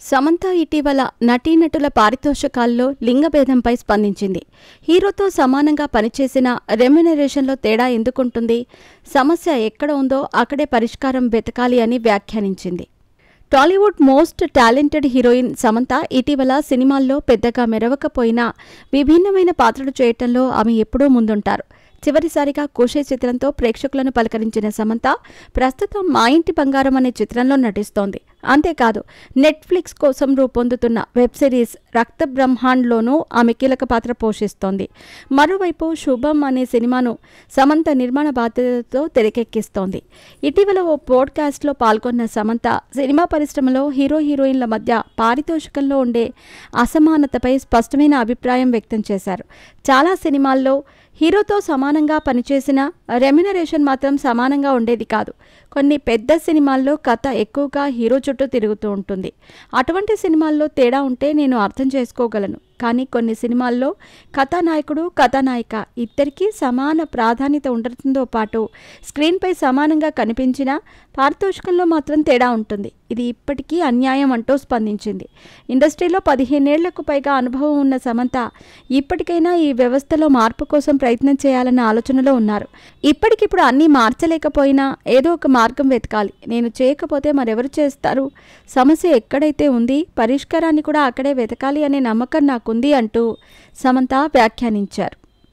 సమంత ఇటీవల నటీనటుల పారితోషికాల్లో లింగభేదంపై స్పందించింది. హీరోతో సమానంగా పనిచేసిన రెమ్యునరేషన్లో తేడా ఎందుకుంటుంది? సమస్య ఎక్కడ ఉందో అక్కడే పరిష్కారం వెతకాలి అని వ్యాఖ్యానించింది. Tollywood most talented heroine Samantha ఇటీవల సినిమాల్లో పెద్దగా మెరవకపోయినా విభిన్నమైన పాత్రలు చేయటంలో ఆమె ఎప్పుడూ ముందుంటారు. చివరిసారిగా ఖుషీ చిత్రంతో ప్రేక్షకులను పలకరించిన సమంత ప్రస్తుతం మా ఇంటి బంగారం అనే చిత్రంలో నటిస్తోంది. అంతేకాదు, నెట్ఫ్లిక్స్ కోసం రూపొందుతున్న వెబ్ సిరీస్ రక్త బ్రహ్మాండ్లోనూ ఆమె కీలక పాత్ర పోషిస్తోంది. మరోవైపు శుభం అనే సినిమాను సమంత నిర్మాణ బాధ్యతతో తెరకెక్కిస్తోంది. ఇటీవల ఓ పోడ్కాస్ట్లో పాల్గొన్న సమంత సినిమా పరిశ్రమలో హీరో హీరోయిన్ల మధ్య పారితోషికంలో ఉండే అసమానతపై స్పష్టమైన అభిప్రాయం వ్యక్తం చేశారు. చాలా సినిమాల్లో హీరోతో సమానంగా పనిచేసిన రెమ్యునరేషన్ మాత్రం సమానంగా ఉండేది కాదు. కొన్ని పెద్ద సినిమాల్లో కథ ఎక్కువగా హీరో చుట్టూ తిరుగుతూ ఉంటుంది. అటువంటి సినిమాల్లో తేడా ఉంటే నేను అర్థం చేసుకోగలను. కానీ కొన్ని సినిమాల్లో కథానాయకుడు కథానాయిక ఇద్దరికీ సమాన ప్రాధాన్యత ఉండటంతో పాటు స్క్రీన్పై సమానంగా కనిపించిన పారితోషికంలో మాత్రం తేడా ఉంటుంది. ఇది ఇప్పటికీ అన్యాయం అంటూ స్పందించింది. ఇండస్ట్రీలో 15 ఏళ్లకు పైగా అనుభవం ఉన్న సమంత ఇప్పటికైనా ఈ వ్యవస్థలో మార్పు కోసం ప్రయత్నం చేయాలన్న ఆలోచనలో ఉన్నారు. ఇప్పటికిప్పుడు అన్నీ మార్చలేకపోయినా ఏదో ఒక మార్గం వెతకాలి. నేను చేయకపోతే మరెవరు చేస్తారు? సమస్య ఎక్కడైతే ఉంది పరిష్కారాన్ని కూడా అక్కడే వెతకాలి అనే నమ్మకం నాకుంది అంటూ సమంత వ్యాఖ్యానించారు.